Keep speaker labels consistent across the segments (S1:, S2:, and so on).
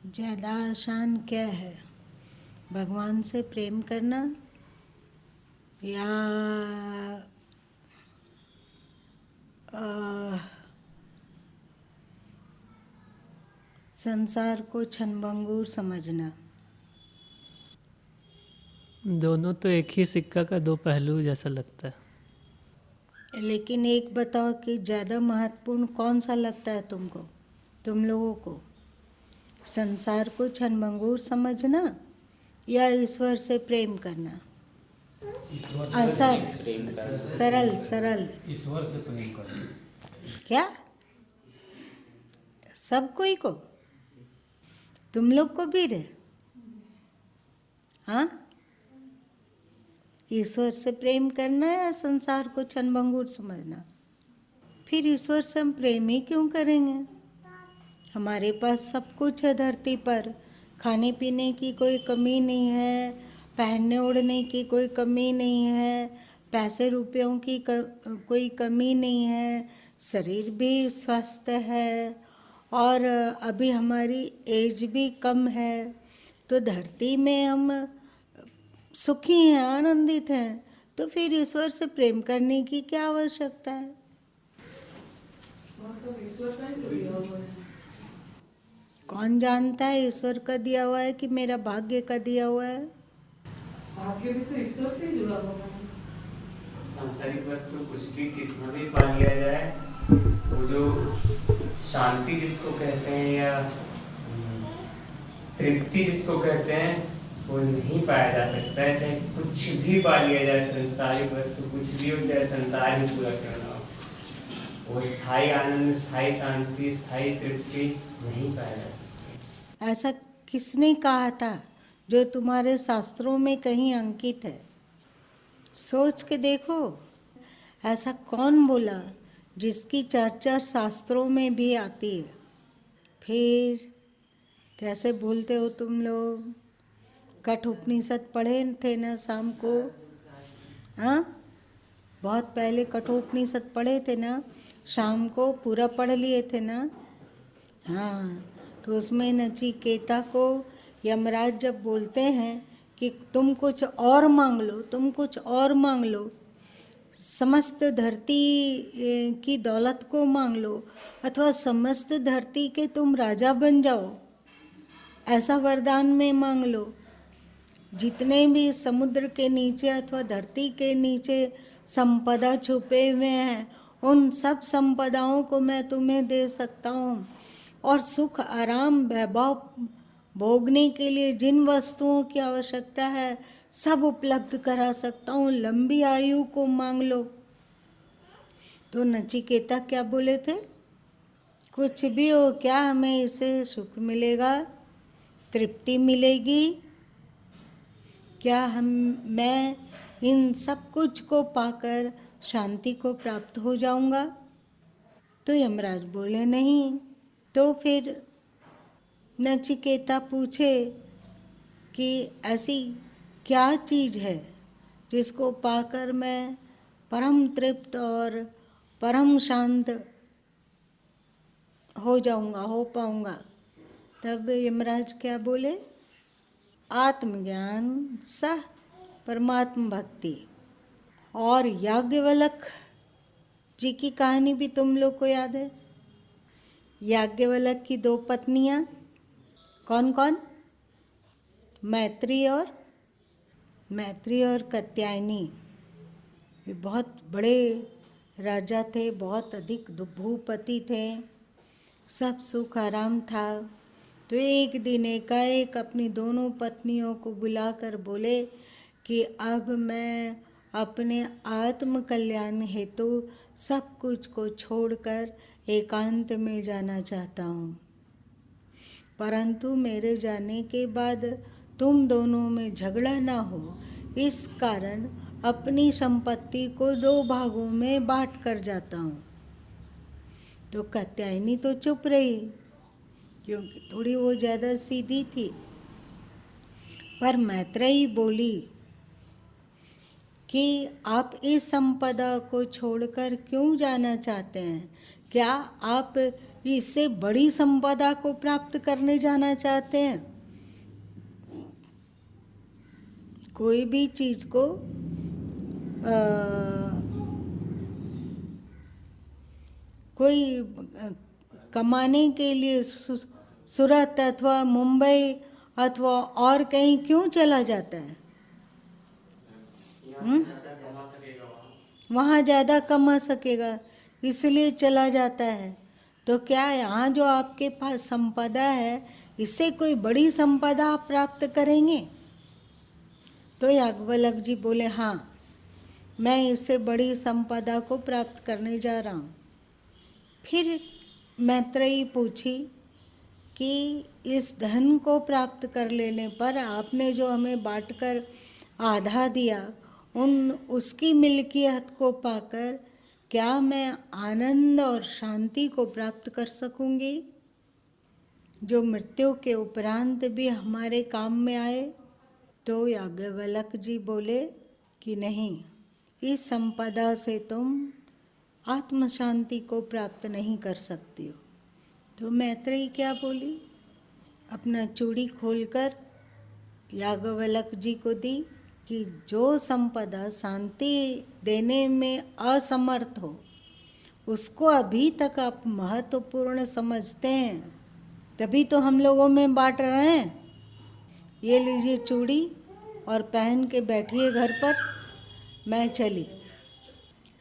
S1: ज़्यादा आसान क्या है, भगवान से प्रेम करना या संसार को क्षणभंगुर समझना?
S2: दोनों तो एक ही सिक्का का दो पहलू जैसा लगता है।
S1: लेकिन एक बताओ कि ज़्यादा महत्वपूर्ण कौन सा लगता है तुमको, तुम लोगों को? संसार को क्षणभंगुर समझना या ईश्वर से प्रेम करना? सरल सरल।
S3: ईश्वर से प्रेम करना।
S1: क्या सब कोई को, तुम लोग को भी रे? हाँ, ईश्वर से प्रेम करना या संसार को क्षणभंगुर समझना? फिर ईश्वर से हम प्रेम ही क्यों करेंगे? हमारे पास सब कुछ है धरती पर, खाने पीने की कोई कमी नहीं है, पहनने ओढ़ने की कोई कमी नहीं है, पैसे रुपयों की कोई कमी नहीं है, शरीर भी स्वस्थ है और अभी हमारी एज भी कम है। तो धरती में हम सुखी हैं, आनंदित हैं, तो फिर ईश्वर से प्रेम करने की क्या आवश्यकता है?
S4: सब ईश्वर का ही तो दिया हुआ है।
S1: कौन जानता है ईश्वर का दिया हुआ है कि मेरा भाग्य का दिया हुआ है?
S4: भाग्य भी तो ईश्वर से ही जुड़ा हुआ है।
S5: सांसारिक वस्तु कुछ भी कितना भी पा लिया जाए, वो जो शांति जिसको कहते हैं या तृप्ति जिसको कहते हैं, वो नहीं पाया जा सकता है। चाहे कुछ भी पा लिया जाए, सांसारिक वस्तु कुछ भी हो, चाहे संसार ही पूरा करना हो, वो स्थायी आनंद, स्थायी शांति, स्थायी तृप्ति नहीं पाया जा सकता।
S1: ऐसा किसने कहा था जो तुम्हारे शास्त्रों में कहीं अंकित है? सोच के देखो, ऐसा कौन बोला जिसकी चर्चा शास्त्रों में भी आती है? फिर कैसे भूलते हो तुम लोग? कठोपनिषद पढ़े थे ना शाम को? हाँ, बहुत पहले कठोपनिषद पढ़े थे ना, शाम को पूरा पढ़ लिए थे ना? हाँ, तो उसमें नचिकेता को यमराज जब बोलते हैं कि तुम कुछ और मांग लो, तुम कुछ और मांग लो, समस्त धरती की दौलत को मांग लो, अथवा समस्त धरती के तुम राजा बन जाओ, ऐसा वरदान में मांग लो। जितने भी समुद्र के नीचे अथवा धरती के नीचे संपदा छुपे हुए हैं, उन सब संपदाओं को मैं तुम्हें दे सकता हूँ, और सुख आराम वैभव भोगने के लिए जिन वस्तुओं की आवश्यकता है सब उपलब्ध करा सकता हूँ। लंबी आयु को मांग लो। तो नचिकेता क्या बोले थे? कुछ भी हो क्या, हमें इसे सुख मिलेगा, तृप्ति मिलेगी क्या? मैं इन सब कुछ को पाकर शांति को प्राप्त हो जाऊंगा? तो यमराज बोले नहीं। तो फिर नचिकेता पूछे कि ऐसी क्या चीज़ है जिसको पाकर मैं परम तृप्त और परम शांत हो जाऊंगा, हो पाऊंगा? तब यमराज क्या बोले? आत्मज्ञान सह परमात्म भक्ति। और याज्ञवल्क जी की कहानी भी तुम लोग को याद है। याज्ञवल्क की दो पत्नियां कौन कौन? मैत्री और कात्यायनी। वे बहुत बड़े राजा थे, बहुत अधिक भूपति थे, सब सुख आराम था। तो एक दिन एकाएक अपनी दोनों पत्नियों को बुलाकर बोले कि अब मैं अपने आत्म कल्याण हेतु सब कुछ को छोड़कर एकांत में जाना चाहता हूँ, परंतु मेरे जाने के बाद तुम दोनों में झगड़ा ना हो, इस कारण अपनी संपत्ति को 2 भागों में बांट कर जाता हूँ। तो कात्यायनी तो चुप रही, क्योंकि थोड़ी वो ज़्यादा सीधी थी। पर मैत्रेयी बोली कि आप इस संपदा को छोड़कर क्यों जाना चाहते हैं? क्या आप इससे बड़ी संपदा को प्राप्त करने जाना चाहते हैं। कोई भी चीज को कोई कमाने के लिए सूरत अथवा मुंबई अथवा और कहीं क्यों चला जाता है? वहाँ ज़्यादा कमा सकेगा इसलिए चला जाता है। तो क्या यहाँ जो आपके पास संपदा है इससे कोई बड़ी संपदा आप प्राप्त करेंगे? तो याज्ञवल्क्य जी बोले हाँ, मैं इससे बड़ी संपदा को प्राप्त करने जा रहा हूँ। फिर मैत्रेयी पूछी कि इस धन को प्राप्त कर लेने पर आपने जो हमें बांटकर आधा दिया, उसकी मिल्कियत को पाकर क्या मैं आनंद और शांति को प्राप्त कर सकूंगी, जो मृत्यु के उपरांत भी हमारे काम में आए? तो याज्ञवल्क्य जी बोले कि नहीं, इस संपदा से तुम आत्म शांति को प्राप्त नहीं कर सकती हो। तो मैत्रेयी क्या बोली? अपना चूड़ी खोलकर याज्ञवल्क्य जी को दी कि जो संपदा शांति देने में असमर्थ हो उसको अभी तक आप महत्वपूर्ण समझते हैं, तभी तो हम लोगों में बांट रहे हैं। ये लीजिए चूड़ी और पहन के बैठिए घर पर, मैं चली,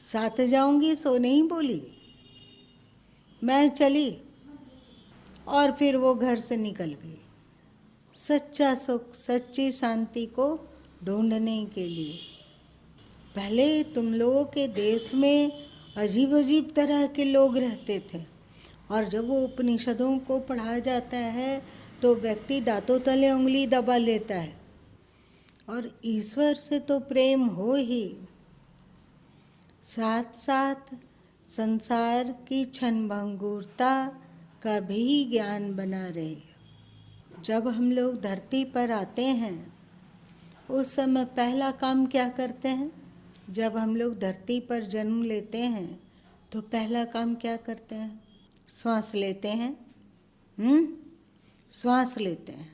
S1: साथ जाऊंगी सो नहीं बोली, मैं चली और फिर वो घर से निकल गई सच्चा सुख सच्ची शांति को ढूंढने के लिए। पहले तुम लोगों के देश में अजीब अजीब तरह के लोग रहते थे, और जब वो उपनिषदों को पढ़ा जाता है तो व्यक्ति दांतों तले उंगली दबा लेता है। और ईश्वर से तो प्रेम हो ही, साथ साथ संसार की क्षणभंगुरता का भी ज्ञान बना रहे। जब हम लोग धरती पर आते हैं उस समय पहला काम क्या करते हैं? जब हम लोग धरती पर जन्म लेते हैं तो पहला काम क्या करते हैं? श्वास लेते हैं। श्वास लेते हैं।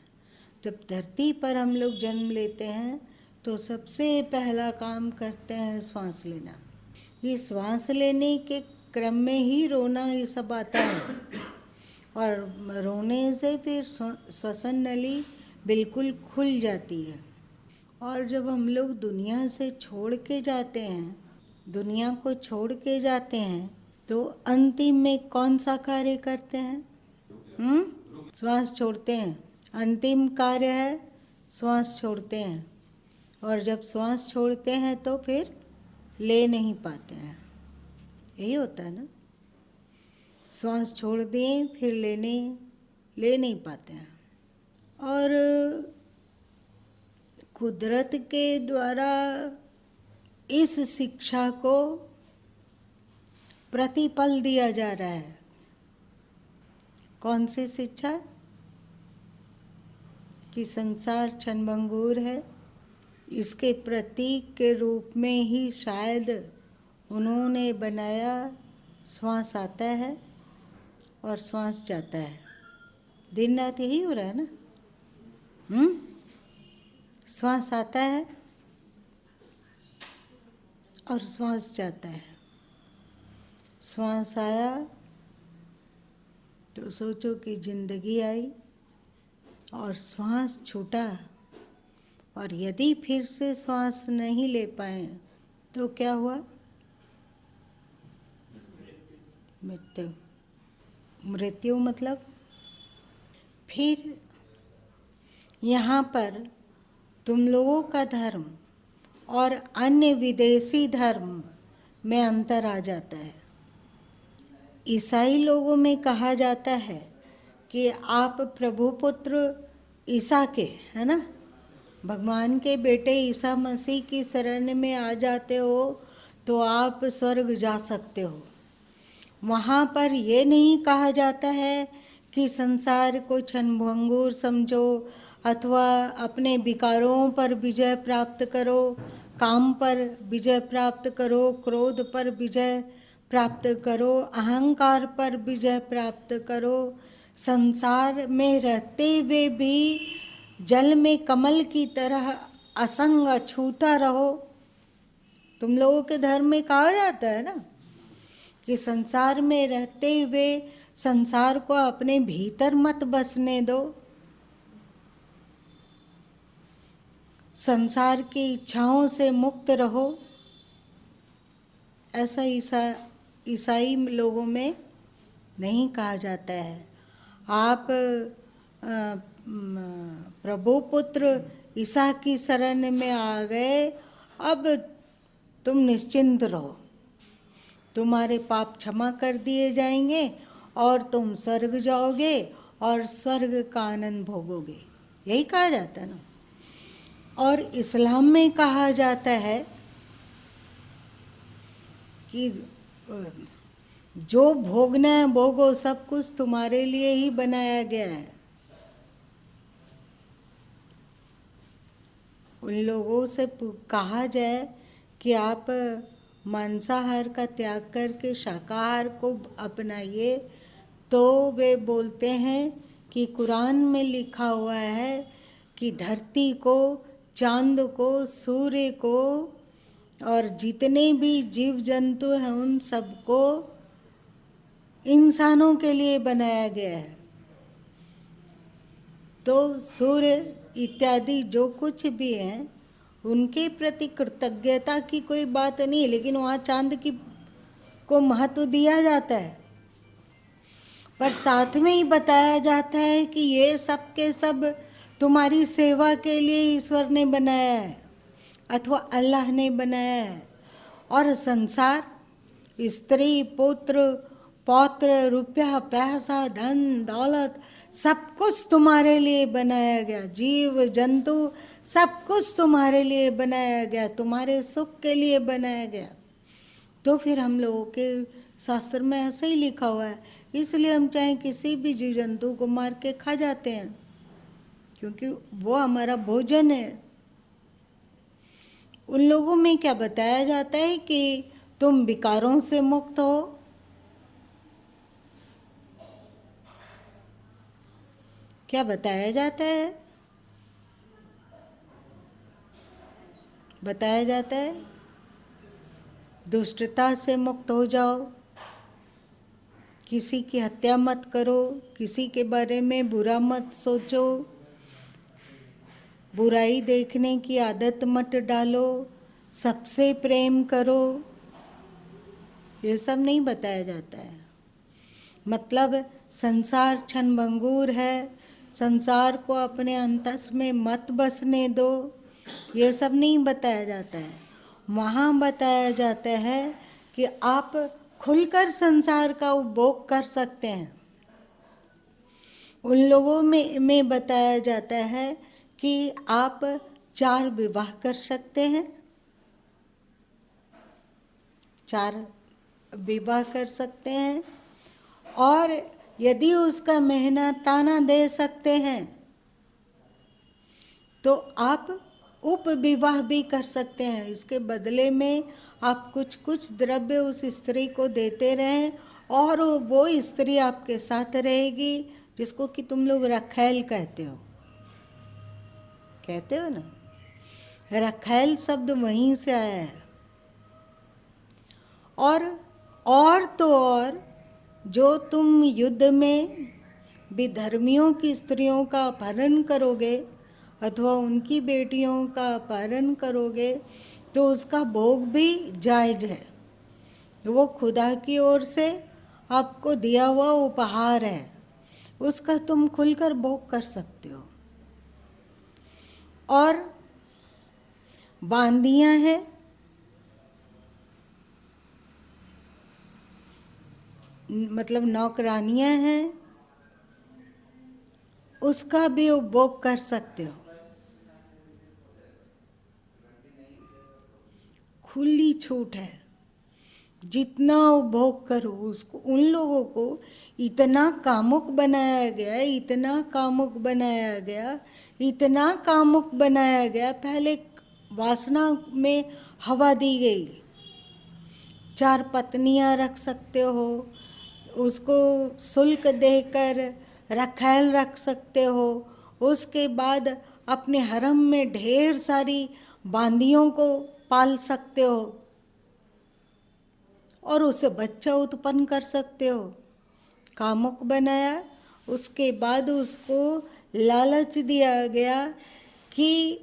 S1: जब धरती पर हम लोग जन्म लेते हैं तो सबसे पहला काम करते हैं श्वास लेना। ये श्वास लेने के क्रम में ही रोना ये सब आता है, और रोने से फिर श्वसन नली बिल्कुल खुल जाती है। और जब हम लोग दुनिया से छोड़ के जाते हैं, दुनिया को छोड़ के जाते हैं, तो अंतिम में कौन सा कार्य करते हैं? श्वास छोड़ते हैं। अंतिम कार्य है श्वास छोड़ते हैं। और जब श्वास छोड़ते हैं तो फिर ले नहीं पाते हैं। यही होता है ना, श्वास छोड़ दें फिर ले नहीं पाते हैं। और कुदरत के द्वारा इस शिक्षा को प्रतिपल दिया जा रहा है। कौन सी शिक्षा? कि संसार क्षणभंगुर है, इसके प्रतीक के रूप में ही शायद उन्होंने बनाया। श्वास आता है और श्वास जाता है, दिन रात यही हो रहा है ना। श्वास आता है और श्वास जाता है। श्वास आया तो सोचो कि जिंदगी आई, और श्वास छूटा, और यदि फिर से श्वास नहीं ले पाए तो क्या हुआ? मृत्यु। मृत्यु मतलब फिर यहाँ पर तुम लोगों का धर्म और अन्य विदेशी धर्म में अंतर आ जाता है। ईसाई लोगों में कहा जाता है कि आप प्रभु पुत्र ईसा के, है ना, भगवान के बेटे ईसा मसीह की शरण में आ जाते हो तो आप स्वर्ग जा सकते हो। वहाँ पर ये नहीं कहा जाता है कि संसार को क्षणभंगुर समझो अथवा अपने विकारों पर विजय प्राप्त करो, काम पर विजय प्राप्त करो, क्रोध पर विजय प्राप्त करो, अहंकार पर विजय प्राप्त करो, संसार में रहते हुए भी जल में कमल की तरह असंग अछूता रहो। तुम लोगों के धर्म में कहा जाता है ना कि संसार में रहते हुए संसार को अपने भीतर मत बसने दो, संसार की इच्छाओं से मुक्त रहो। ऐसा ईसाई लोगों में नहीं कहा जाता है। आप प्रभु पुत्र ईसा की शरण में आ गए, अब तुम निश्चिंत रहो, तुम्हारे पाप क्षमा कर दिए जाएंगे और तुम स्वर्ग जाओगे और स्वर्ग का आनंद भोगोगे, यही कहा जाता है ना। और इस्लाम में कहा जाता है कि जो भोगना है भोगो, सब कुछ तुम्हारे लिए ही बनाया गया है। उन लोगों से कहा जाए कि आप मांसाहार का त्याग करके शाकाहार को अपनाइए, तो वे बोलते हैं कि कुरान में लिखा हुआ है कि धरती को, चांद को, सूर्य को और जितने भी जीव जंतु हैं उन सबको इंसानों के लिए बनाया गया है। तो सूर्य इत्यादि जो कुछ भी हैं उनके प्रति कृतज्ञता की कोई बात नहीं है, लेकिन वहाँ चांद की को महत्व दिया जाता है। पर साथ में ही बताया जाता है कि ये सब के सब तुम्हारी सेवा के लिए ईश्वर ने बनाया है अथवा अल्लाह ने बनाया है। और संसार, स्त्री, पुत्र, पौत्र, रुपया, पैसा, धन, दौलत, सब कुछ तुम्हारे लिए बनाया गया। जीव जंतु सब कुछ तुम्हारे लिए बनाया गया, तुम्हारे सुख के लिए बनाया गया। तो फिर हम लोगों के शास्त्र में ऐसा ही लिखा हुआ है, इसलिए हम चाहे किसी भी जीव जंतु को मार के खा जाते हैं, क्योंकि वो हमारा भोजन है। उन लोगों में क्या बताया जाता है कि तुम विकारों से मुक्त हो, क्या बताया जाता है? बताया जाता है दुष्टता से मुक्त हो जाओ, किसी की हत्या मत करो, किसी के बारे में बुरा मत सोचो, बुराई देखने की आदत मत डालो, सबसे प्रेम करो। ये सब नहीं बताया जाता है। मतलब संसार क्षणभंगुर है, संसार को अपने अंतस में मत बसने दो, ये सब नहीं बताया जाता है। वहाँ बताया जाता है कि आप खुलकर संसार का उपभोग कर सकते हैं। उन लोगों में बताया जाता है कि आप 4 विवाह कर सकते हैं, 4 विवाह कर सकते हैं, और यदि उसका महीना ताना दे सकते हैं तो आप उपविवाह भी कर सकते हैं। इसके बदले में आप कुछ कुछ द्रव्य उस स्त्री को देते रहें और वो स्त्री आपके साथ रहेगी, जिसको कि तुम लोग रखैल कहते हो ना। रखैल शब्द वहीं से आया है। और तो और जो तुम युद्ध में विधर्मियों की स्त्रियों का अपहरण करोगे अथवा उनकी बेटियों का अपहरण करोगे तो उसका भोग भी जायज़ है। वो खुदा की ओर से आपको दिया हुआ उपहार है, उसका तुम खुलकर भोग कर सकते हो। और बांदियाँ हैं, मतलब नौकरानियाँ हैं, उसका भी उपभोग कर सकते हो। खुली छूट है, जितना उपभोग करो उसको। उन लोगों को इतना कामुक बनाया गया, इतना कामुक बनाया गया, इतना कामुक बनाया गया। पहले वासना में हवा दी गई, 4 पत्नियां रख सकते हो, उसको शुल्क देकर रखैल रख सकते हो। उसके बाद अपने हरम में ढेर सारी बांदियों को पाल सकते हो और उसे बच्चा उत्पन्न कर सकते हो। कामुक बनाया, उसके बाद उसको लालच दिया गया कि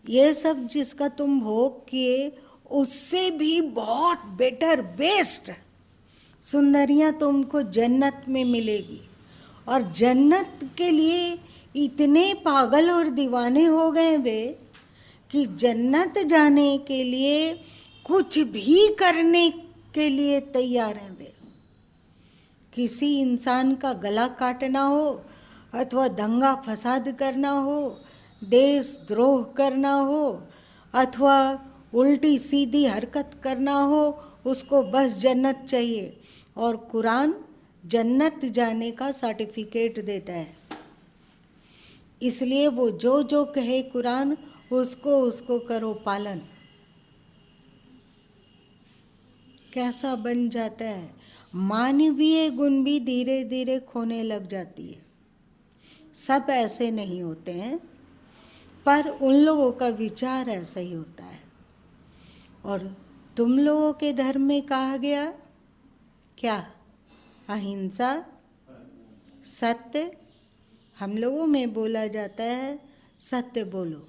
S1: ये सब जिसका तुम भोग किए उससे भी बहुत बेटर बेस्ट सुंदरियां तुमको जन्नत में मिलेगी। और जन्नत के लिए इतने पागल और दीवाने हो गए वे कि जन्नत जाने के लिए कुछ भी करने के लिए तैयार हैं वे। किसी इंसान का गला काटना हो अथवा दंगा फसाद करना हो, देशद्रोह करना हो अथवा उल्टी सीधी हरकत करना हो, उसको बस जन्नत चाहिए। और कुरान जन्नत जाने का सर्टिफिकेट देता है। इसलिए वो जो जो कहे कुरान उसको उसको करो पालन। कैसा बन जाता है, मानवीय गुण भी धीरे धीरे खोने लग जाती है। सब ऐसे नहीं होते हैं, पर उन लोगों का विचार ऐसा ही होता है। और तुम लोगों के धर्म में कहा गया क्या? अहिंसा, सत्य। हम लोगों में बोला जाता है सत्य बोलो।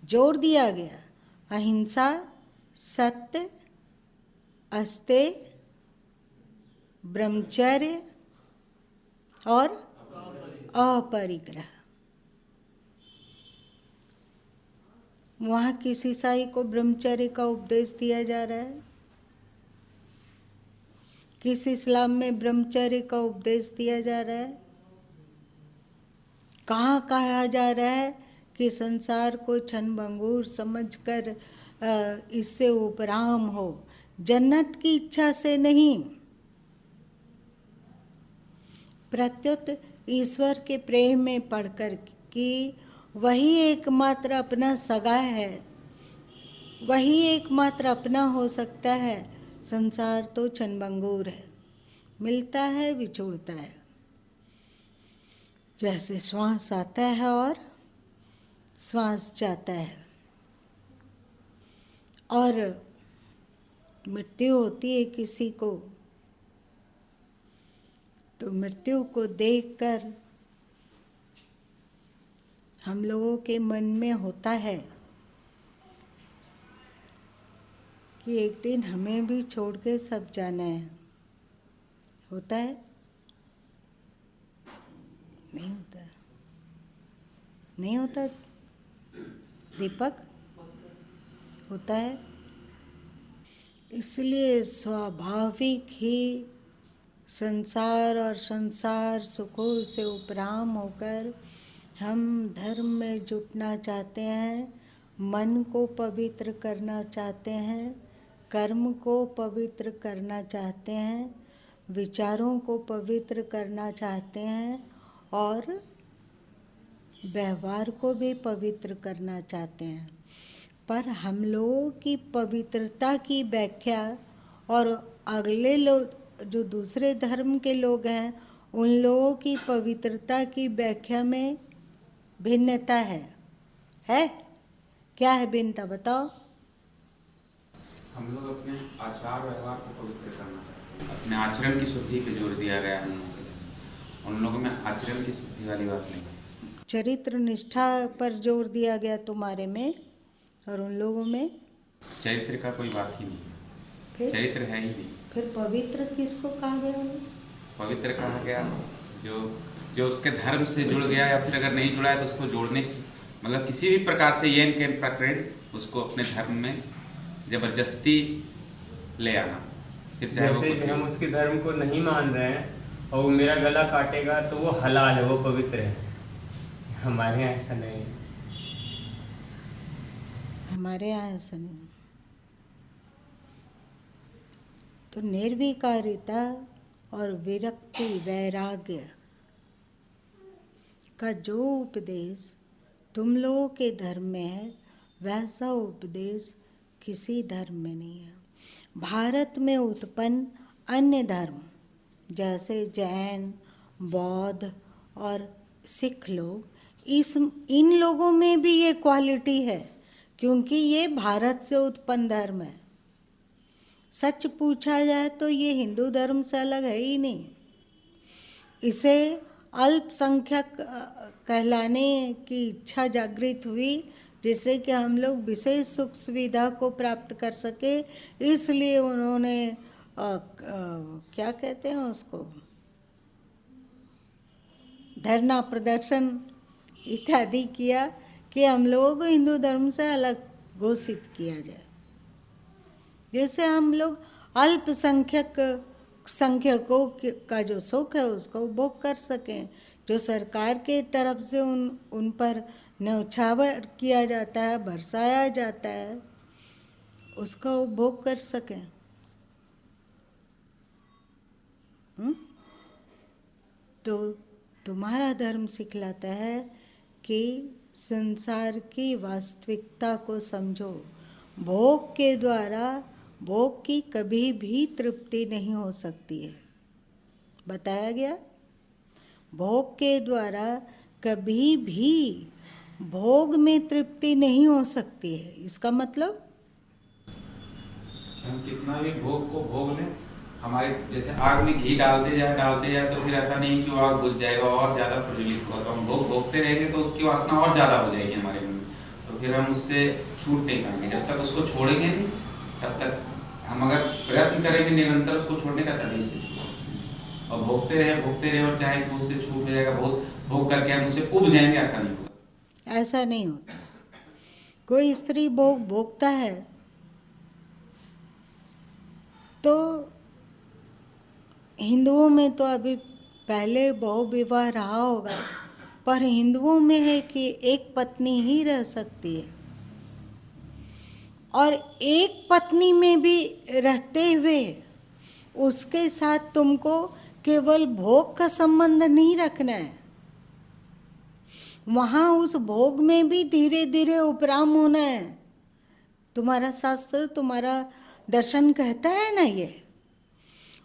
S1: जोर दिया गया अहिंसा, सत्य, अस्तेय, ब्रह्मचर्य और अपरिग्रह। वहाँ किस ईसाई को ब्रह्मचर्य का उपदेश दिया जा रहा है? किस इस्लाम में ब्रह्मचर्य का उपदेश दिया जा रहा है? कहाँ कहा जा रहा है कि संसार को क्षणभंगुर समझकर इससे उपराम हो, जन्नत की इच्छा से नहीं, प्रत्युत ईश्वर के प्रेम में पढ़कर कि वही एकमात्र अपना सगा है, वही एकमात्र अपना हो सकता है। संसार तो क्षणभंगुर है, मिलता है विछुड़ता है, जैसे श्वास आता है और श्वास जाता है। और मृत्यु होती है किसी को, तो मृत्यु को देखकर हम लोगों के मन में होता है कि एक दिन हमें भी छोड़ के सब जाना है। होता है? नहीं होता? नहीं होता दीपक? होता है। इसलिए स्वाभाविक ही संसार और संसार सुखों से उपराम होकर हम धर्म में जुटना चाहते हैं, मन को पवित्र करना चाहते हैं, कर्म को पवित्र करना चाहते हैं, विचारों को पवित्र करना चाहते हैं और व्यवहार को भी पवित्र करना चाहते हैं। पर हम लोगों की पवित्रता की व्याख्या और अगले लोग जो दूसरे धर्म के लोग हैं उन लोगों की पवित्रता की व्याख्या में भिन्नता है? क्या है भिन्नता बताओ?
S3: हम लोग अपने आचार व्यवहार को पवित्र करना चाहते हैं, अपने आचरण की शुद्धि पे जोर दिया गया है हम लोगों के लिए। उन लोगों में आचरण की शुद्धि वाली बात नहीं है।
S1: चरित्र निष्ठा पर जोर दिया गया तुम्हारे में, और उन लोगों में
S3: चरित्र का कोई बात ही नहीं है।
S1: फिर
S3: चरित्र है ही नहीं।
S1: फिर पवित्र किसको कहा गया?
S3: पवित्र कहा गया जो उसके धर्म से जुड़ गया, या फिर अगर नहीं जुड़ा है तो उसको जोड़ने की, मतलब किसी भी प्रकार से येन केन प्रकृति उसको अपने धर्म में जबरदस्ती ले आना। फिर
S5: जैसे हम उसके धर्म को नहीं मान रहे हैं और वो मेरा गला काटेगा तो वो हलाल है, वो पवित्र है। हमारे यहाँ ऐसा नहीं है।
S1: हमारे यहाँ ऐसा नहीं। तो निर्विकारिता और विरक्ति वैराग्य का जो उपदेश तुम लोगों के धर्म में है, वैसा उपदेश किसी धर्म में नहीं है। भारत में उत्पन्न अन्य धर्म जैसे जैन, बौद्ध और सिख लोग, इन लोगों में भी ये क्वालिटी है, क्योंकि ये भारत से उत्पन्न धर्म है। सच पूछा जाए तो ये हिंदू धर्म से अलग है ही नहीं। इसे अल्पसंख्यक कहलाने की इच्छा जागृत हुई, जिससे कि हम लोग विशेष सुख सुविधा को प्राप्त कर सके, इसलिए उन्होंने क्या कहते हैं उसको, धरना प्रदर्शन इत्यादि किया कि हम लोगों को हिंदू धर्म से अलग घोषित किया जाए, जैसे हम लोग संख्यकों का जो सुख है उसको उपभोग कर सकें, जो सरकार के तरफ से उन पर न्यौछावर किया जाता है, बरसाया जाता है, उसका उपभोग कर सकें। तो तुम्हारा धर्म सिखलाता है कि संसार की वास्तविकता को समझो। भोग के द्वारा भोग की कभी भी तृप्ति नहीं हो सकती है, बताया गया। भोग के द्वारा कभी भी भोग में तृप्ति नहीं हो सकती है। इसका मतलब
S3: हम कितना भी भोग को भोग लें, हमारे जैसे आग में घी डालते जाए तो फिर ऐसा नहीं कि वो आग बुझ जाएगा और ज़्यादा प्रज्वलित होगा। तो हम भोग भोगते रहेंगे तो उसकी वासना और ज़्यादा हो जाएगी हमारे मन में, तो फिर हम उससे छूट नहीं पाएंगे। जब तक उसको छोड़ेंगे नहीं, तब तक हम अगर प्रयत्न करेंगे निरंतर उसको छोड़ने का, तभी उससे छूट। और भोगते रहे और चाहे कि उससे छूट हो जाएगा, बहुत भोग करके हम उससे उब जाएंगे, ऐसा नहीं होगा।
S1: ऐसा नहीं होता। कोई स्त्री भोग भोगता है तो हिंदुओं में तो अभी पहले बहु विवाह रहा होगा, पर हिंदुओं में है कि एक पत्नी ही रह सकती है, और एक पत्नी में भी रहते हुए उसके साथ तुमको केवल भोग का संबंध नहीं रखना है, वहाँ उस भोग में भी धीरे धीरे उपराम होना है। तुम्हारा शास्त्र, तुम्हारा दर्शन कहता है ना ये।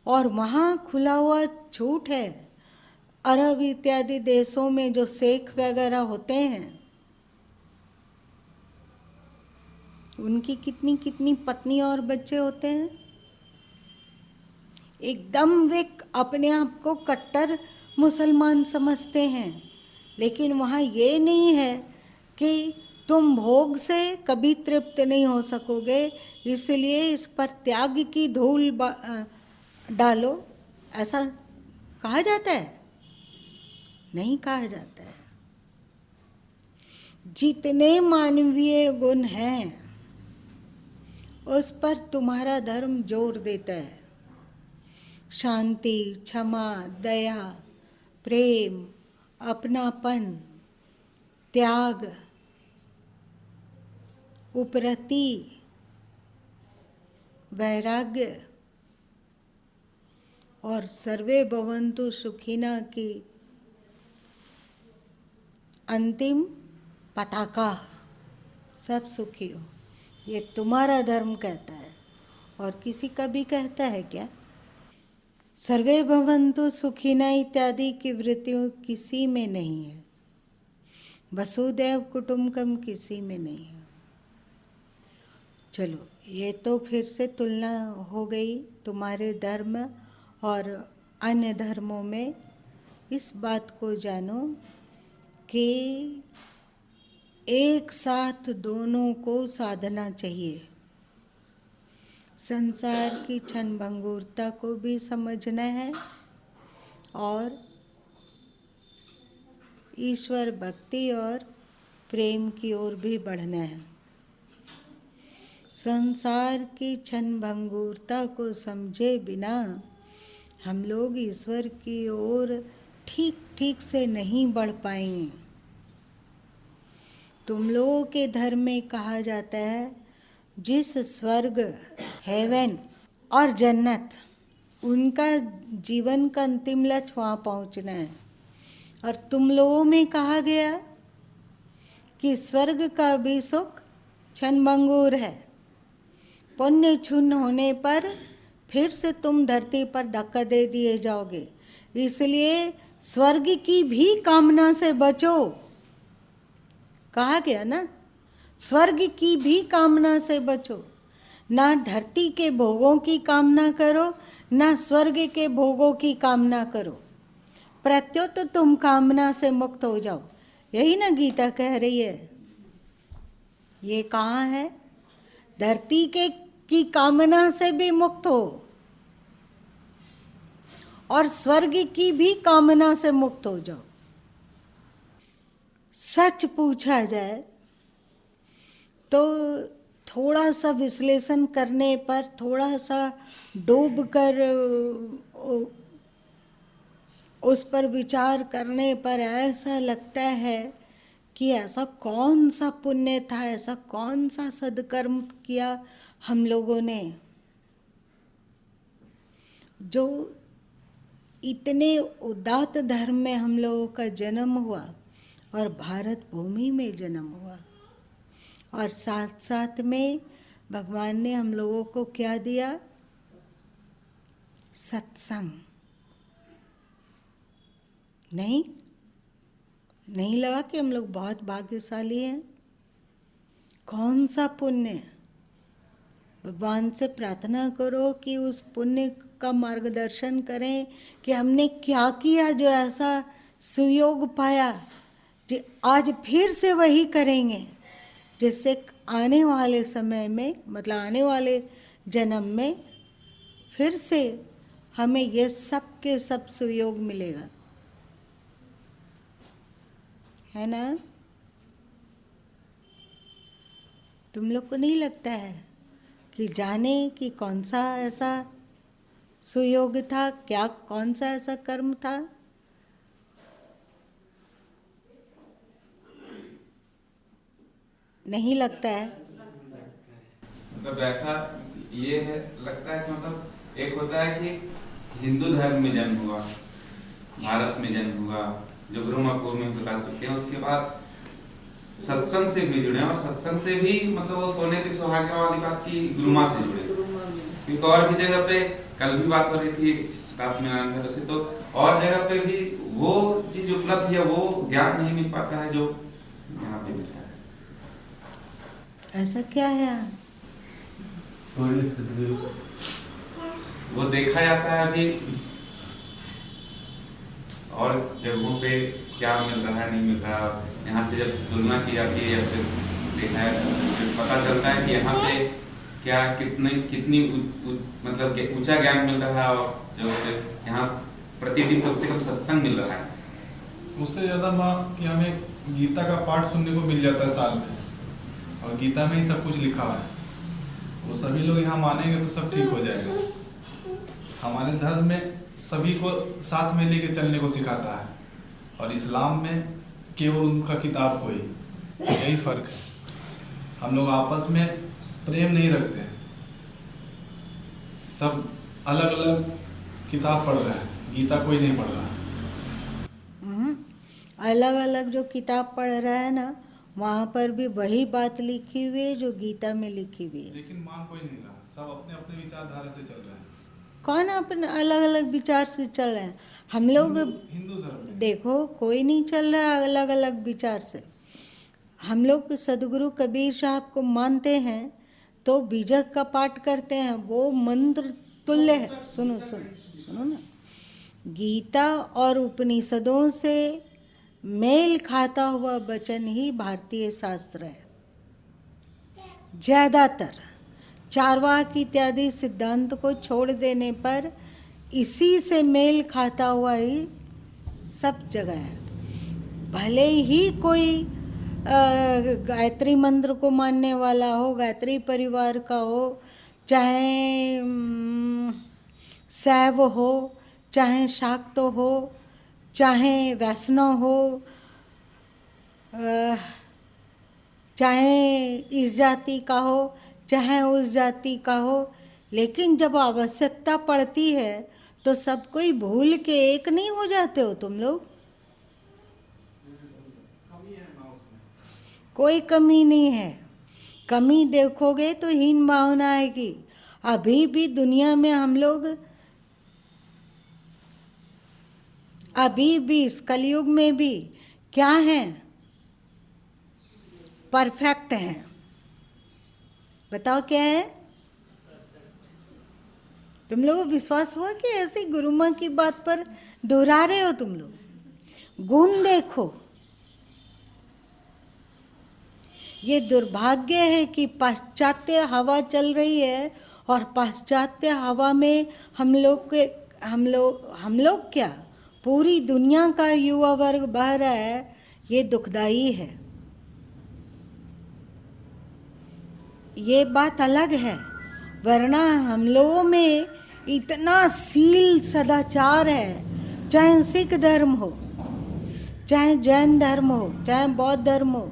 S1: और वहाँ खुला हुआ छूट है। अरब इत्यादि देशों में जो शेख वगैरह होते हैं, उनकी कितनी कितनी पत्नी और बच्चे होते हैं। एकदम वे अपने आप को कट्टर मुसलमान समझते हैं, लेकिन वहाँ ये नहीं है कि तुम भोग से कभी तृप्त नहीं हो सकोगे, इसलिए इस पर त्याग की धूल डालो, ऐसा कहा जाता है? नहीं कहा जाता है। जितने मानवीय गुण हैं उस पर तुम्हारा धर्म जोर देता है। शांति, क्षमा, दया, प्रेम, अपनापन, त्याग, उपरति, वैराग्य और सर्वे भवन्तु सुखिनः की अंतिम पताका, सब सुखी हो, ये तुम्हारा धर्म कहता है। और किसी का भी कहता है क्या? सर्वे भवन्तु सुखिनः इत्यादि की वृत्तियों किसी में नहीं है। वसुदैव कुटुम्बकम किसी में नहीं है। चलो, ये तो फिर से तुलना हो गई तुम्हारे धर्म और अन्य धर्मों में। इस बात को जानो कि एक साथ दोनों को साधना चाहिए। संसार की क्षणभंगुरता को भी समझना है और ईश्वर भक्ति और प्रेम की ओर भी बढ़ना है। संसार की क्षणभंगुरता को समझे बिना हम लोग ईश्वर की ओर ठीक ठीक से नहीं बढ़ पाएंगे। तुम लोगों के धर्म में कहा जाता है, जिस स्वर्ग, हेवन और जन्नत, उनका जीवन का अंतिम लक्ष्य वहाँ पहुँचना है। और तुम लोगों में कहा गया कि स्वर्ग का भी सुख क्षणभंगुर है, पुण्य क्षुण्ण होने पर फिर से तुम धरती पर धक्का दे दिए जाओगे। इसलिए स्वर्ग की भी कामना से बचो। कहा गया ना, स्वर्ग की भी कामना से बचो। ना धरती के भोगों की कामना करो, ना स्वर्ग के भोगों की कामना करो। प्रत्युत तुम कामना से मुक्त हो जाओ। यही ना गीता कह रही है। ये कहाँ है? धरती के की कामना से भी मुक्त हो और स्वर्ग की भी कामना से मुक्त हो जाओ। सच पूछा जाए तो थोड़ा सा विश्लेषण करने पर, थोड़ा सा डूब कर उस पर विचार करने पर ऐसा लगता है कि ऐसा कौन सा पुण्य था, ऐसा कौन सा सद्कर्म किया हम लोगों ने जो इतने उदात्त धर्म में हम लोगों का जन्म हुआ और भारत भूमि में जन्म हुआ। और साथ साथ में भगवान ने हम लोगों को क्या दिया? सत्संग। नहीं लगा कि हम लोग बहुत भाग्यशाली हैं? कौन सा पुण्य? भगवान से प्रार्थना करो कि उस पुण्य का मार्गदर्शन करें कि हमने क्या किया जो ऐसा सुयोग पाया, कि आज फिर से वही करेंगे, जिससे आने वाले समय में, मतलब आने वाले जन्म में फिर से हमें ये सब के सब सुयोग मिलेगा, है ना? तुम लोग को नहीं लगता है कि जाने कि कौन सा ऐसा सुयोग था, क्या कौन सा ऐसा कर्म था? नहीं लगता है?
S3: मतलब ऐसा ये है, लगता है कि मतलब एक होता है कि हिंदू धर्म में जन्म हुआ, भारत में जन्म हुआ, जो ब्रह्मपुर में बता चुके हैं, उसके बाद सत्संग से भी जुड़े और सत्संग से भी मतलब वो सोने की सुहागिया वाली बात की गुरु माँ से जुड़े। क्योंकि और भी जगह पे कल भी बात हो रही थी रात में नारायण से, तो और जगह पे भी वो चीज उपलब्ध है, वो ज्ञान नहीं मिल पाता है जो यहाँ पे मिलता है।
S1: ऐसा क्या है?
S3: वो देखा जाता है अभी और जगहों पे क्या मिल रहा है, नहीं मिल रहा। यहाँ से जब तुलना की जाती है या फिर देखा है तो पता चलता है कि यहाँ पे क्या कितनी मतलब ऊंचा ज्ञान मिल रहा है, और जो यहाँ प्रतिदिन कम से कम सत्संग मिल रहा है।
S6: उससे ज़्यादा माँ कि हमें गीता का पाठ सुनने को मिल जाता है साल में, और गीता में ही सब कुछ लिखा हुआ है। वो सभी लोग यहाँ मानेंगे तो सब ठीक हो जाएगा। हमारे धर्म में सभी को साथ में लेके चलने को सिखाता है, और इस्लाम में केवल उनका किताब को ही, यही फर्क है। हम लोग आपस में प्रेम नहीं रखते, सब अलग अलग किताब पढ़ रहे हैं, गीता कोई नहीं पढ़ रहा।
S1: अलग अलग जो किताब पढ़ रहा है ना, वहाँ पर भी वही बात लिखी हुई है जो गीता में लिखी हुई है,
S6: लेकिन मान कोई नहीं रहा, सब अपने अपने विचारधारा से चल रहे हैं।
S1: कौन अपने अलग अलग विचार से चल रहे हैं? हम लोग
S6: हिंदू धर्म में
S1: देखो, कोई नहीं चल रहा है अलग अलग विचार से। हम लोग सदगुरु कबीर साहब को मानते हैं तो बीजक का पाठ करते हैं, वो मंत्र तुल्य है। सुनो सुनो सुनो ना, गीता और उपनिषदों से मेल खाता हुआ वचन ही भारतीय शास्त्र है। ज़्यादातर चार्वाक इत्यादि सिद्धांत को छोड़ देने पर इसी से मेल खाता हुआ ही सब जगह है। भले ही कोई गायत्री मंत्र को मानने वाला हो, गायत्री परिवार का हो, चाहे शैव हो, चाहे शाक्त हो, चाहे वैष्णव हो, चाहे इस जाति का हो, चाहे उस जाति का हो, लेकिन जब आवश्यकता पड़ती है तो सब कोई भूल के एक नहीं हो जाते हो तुम लोग? कोई कमी नहीं है। कमी देखोगे तो हीन भावना आएगी। अभी भी दुनिया में हम लोग, अभी भी इस कलयुग में भी क्या हैं? परफेक्ट हैं। बताओ क्या है? तुम लोगों को विश्वास हुआ कि ऐसी गुरु माँ की बात पर दोहरा रहे हो तुम लोग? गुण देखो। ये दुर्भाग्य है कि पाश्चात्य हवा चल रही है और पाश्चात्य हवा में हम लोग क्या, पूरी दुनिया का युवा वर्ग बह रहा है। ये दुखदाई है। ये बात अलग है, वरना हम लोगों में इतना सील सदाचार है। चाहे सिख धर्म हो, चाहे जैन धर्म हो, चाहे बौद्ध धर्म हो,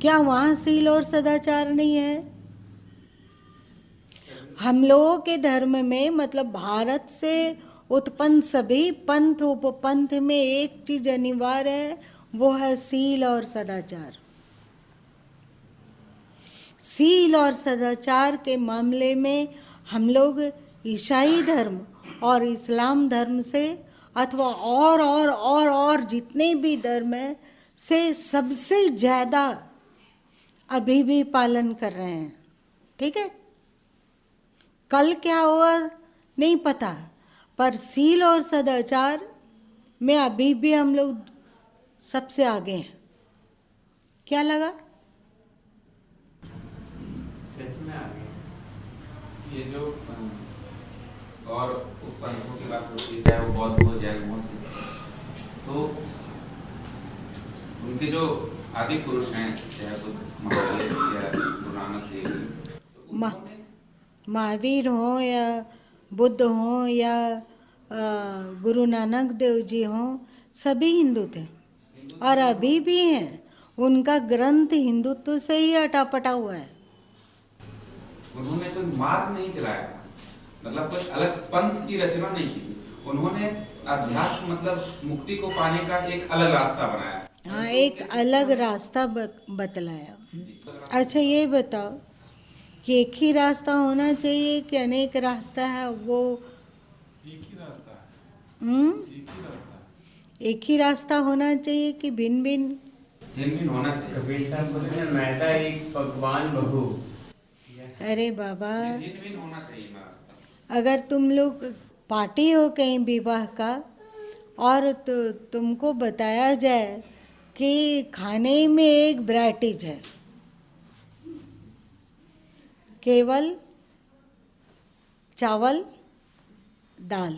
S1: क्या वहाँ सील और सदाचार नहीं है? हम लोगों के धर्म में, मतलब भारत से उत्पन्न सभी पंथ उपपंथ में एक चीज अनिवार्य है, वो है सील और सदाचार। सील और सदाचार के मामले में हम लोग ईसाई धर्म और इस्लाम धर्म से, अथवा और जितने भी धर्म हैं से सबसे ज़्यादा अभी भी पालन कर रहे हैं। ठीक है, कल क्या होगा नहीं पता, पर सील और सदाचार में अभी भी हम लोग सबसे आगे हैं। क्या लगा?
S5: सच में आ गए।
S3: ये जो और उपपंथों की बात होती है, चाहे वो बौद्ध हो जैन हो, तो उनके जो आदि पुरुष हैं, चाहे बुद्ध महावीर या गुरु नानक देव, तो
S1: महावीर हो या बुद्ध हो या गुरु नानक देव जी हो, सभी हिंदू थे और अभी भी हैं। उनका ग्रंथ हिंदुत्व से ही अटापटा हुआ है।
S3: उन्होंने कोई मार्ग नहीं चलाया था, मतलब कुछ अलग पंथ की रचना नहीं की थी। उन्होंने अध्यात्म मतलब मुक्ति को पाने का एक अलग रास्ता बनाया।
S1: हाँ, एक अलग रास्ता बतलाया। अच्छा ये बताओ कि एक ही रास्ता होना चाहिए कि अनेक रास्ता है? वो
S6: एक ही रास्ता है, एक ही रास्ता है।
S1: एक ही रास्ता होना चाहिए कि भिन्न भिन्न?
S3: भिन्न होना चाहिए।
S5: कबीर साहब बोलते हैं, मैदा एक पकवान बहु।
S1: अरे बाबा,
S3: भिन्न होना चाहिए ना।
S1: अगर तुम लोग पार्टी हो कहीं विवाह का और तो तुमको बताया जाए कि खाने में एक वैराइटीज है, केवल चावल दाल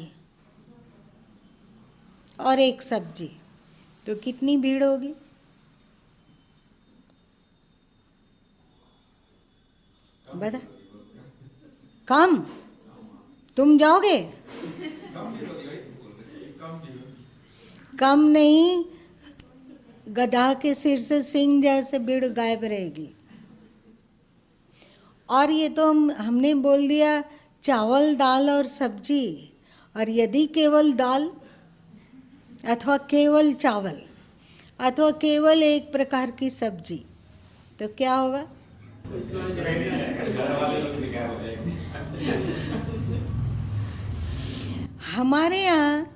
S1: और एक सब्जी, तो कितनी भीड़ होगी? बता। कम? तुम जाओगे? कम नहीं, गधा के सिर से सिंह जैसे भीड़ गायब रहेगी। और ये तो हमने बोल दिया चावल दाल और सब्जी, और यदि केवल दाल अथवा केवल चावल अथवा केवल एक प्रकार की सब्जी, तो क्या होगा? हमारे यहाँ,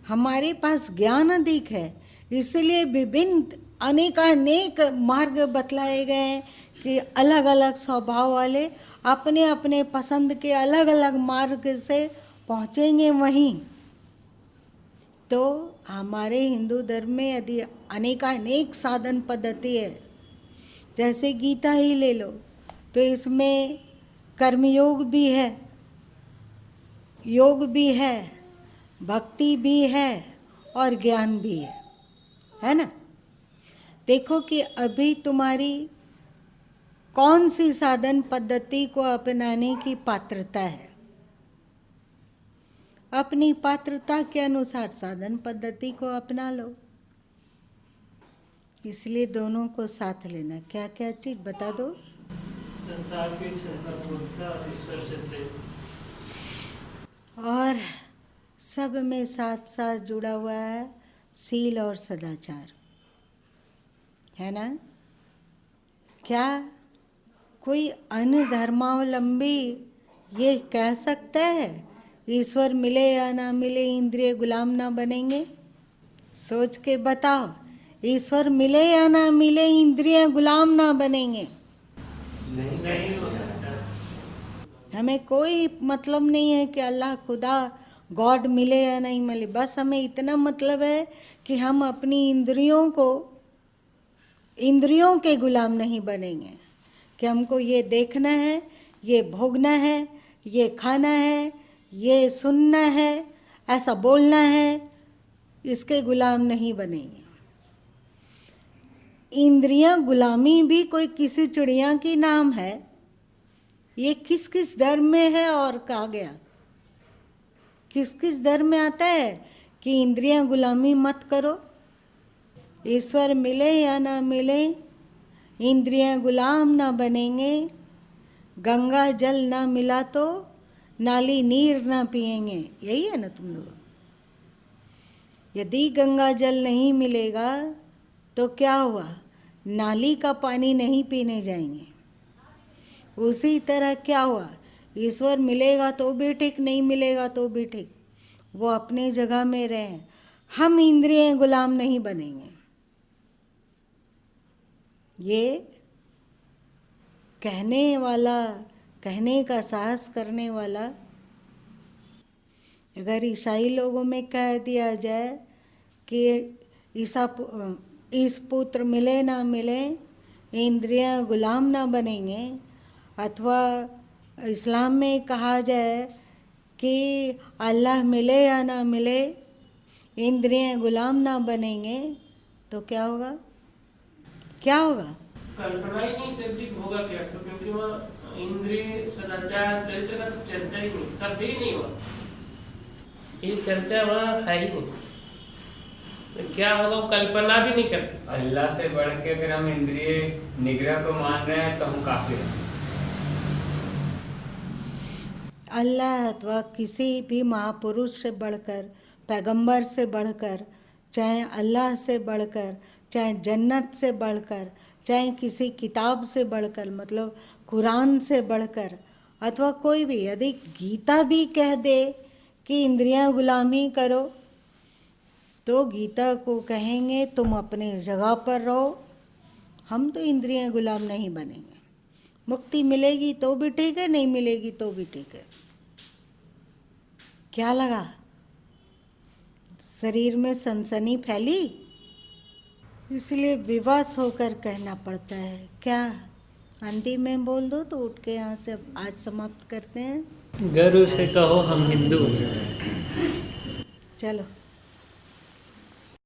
S1: हमारे पास ज्ञान अधिक है, इसलिए विभिन्न अनेक मार्ग बतलाए गए हैं कि अलग अलग स्वभाव वाले अपने अपने पसंद के अलग अलग मार्ग से पहुँचेंगे वहीं। तो हमारे हिंदू धर्म में यदि अनेक साधन पद्धति है, जैसे गीता ही ले लो, तो इसमें कर्मयोग भी है, योग भी है, भक्ति भी है और ज्ञान भी है ना? देखो कि अभी तुम्हारी कौन सी साधन पद्धति को अपनाने की पात्रता है। अपनी पात्रता के अनुसार साधन पद्धति को अपना लो। इसलिए दोनों को साथ लेना। क्या क्या चीज बता दो?
S2: संसार की कठोरता और ईश्वर से प्रेम,
S1: और सब में साथ साथ जुड़ा हुआ है सील और सदाचार, है ना? क्या कोई अन्य धर्मावलंबी ये कह सकता है ईश्वर मिले या ना मिले इंद्रिय गुलाम ना बनेंगे? सोच के बताओ, ईश्वर मिले या ना मिले इंद्रिय गुलाम ना बनेंगे?
S5: नहीं हो सकता।
S1: हमें कोई मतलब नहीं है कि अल्लाह खुदा गॉड मिले या नहीं मिले, बस हमें इतना मतलब है कि हम अपनी इंद्रियों के गुलाम नहीं बनेंगे, कि हमको ये देखना है, ये भोगना है, ये खाना है, ये सुनना है, ऐसा बोलना है, इसके गुलाम नहीं बनेंगे। इंद्रियां गुलामी भी कोई किसी चिड़िया की नाम है? ये किस किस धर्म में है और कहा गया? किस किस धर्म में आता है कि इंद्रियां गुलामी मत करो? ईश्वर मिले या ना मिले इंद्रियां गुलाम ना बनेंगे। गंगा जल ना मिला तो नाली नीर ना पिएंगे, यही है ना तुम लोग? यदि गंगा जल नहीं मिलेगा तो क्या हुआ? नाली का पानी नहीं पीने जाएंगे। उसी तरह क्या हुआ? ईश्वर मिलेगा तो भी ठीक, नहीं मिलेगा तो भी ठीक, वो अपने जगह में रहे, हम इंद्रिय गुलाम नहीं बनेंगे। ये कहने का साहस करने वाला अगर ईसाई लोगों में कह दिया जाए कि इस पुत्र मिले ना मिले इंद्रियां गुलाम ना बनेंगे, अथवा इस्लाम में कहा जाए कि अल्लाह मिले या ना मिले इंद्रियां गुलाम ना बनेंगे, तो क्या होगा? क्या होगा?
S7: कल्पना ही नहीं सर जी, होगा क्या? सो क्योंकि वहाँ इंद्रिय सदाचार चरित्र का तो चर्चा ही नहीं, शब्द ही नहीं हुआ, ये चर्चा वहाँ है ही नहीं, तो क्या होगा वो कल्पना भी नहीं कर सकते।
S5: अल्लाह से बढ़ के अगर हम इंद्रिय निग्रह को मान रहे हैं तो हम काफिर हैं।
S1: अल्लाह अथवा किसी भी महापुरुष से बढ़कर, पैगंबर से बढ़कर, चाहे अल्लाह से बढ़कर, चाहे जन्नत से बढ़कर, चाहे किसी किताब से बढ़कर, मतलब कुरान से बढ़कर, अथवा कोई भी, यदि गीता भी कह दे कि इंद्रियां गुलामी करो, तो गीता को कहेंगे तुम अपने जगह पर रहो, हम तो इंद्रियां गुलाम नहीं बनेंगे। मुक्ति मिलेगी तो भी ठीक है, नहीं मिलेगी तो भी ठीक है। क्या लगा? शरीर में सनसनी फैली, इसलिए विवश होकर कहना पड़ता है। क्या अंतिम में बोल दो तो उठ के यहाँ से आज समाप्त करते हैं।
S2: गर्व से कहो हम हिंदू हैं।
S1: चलो।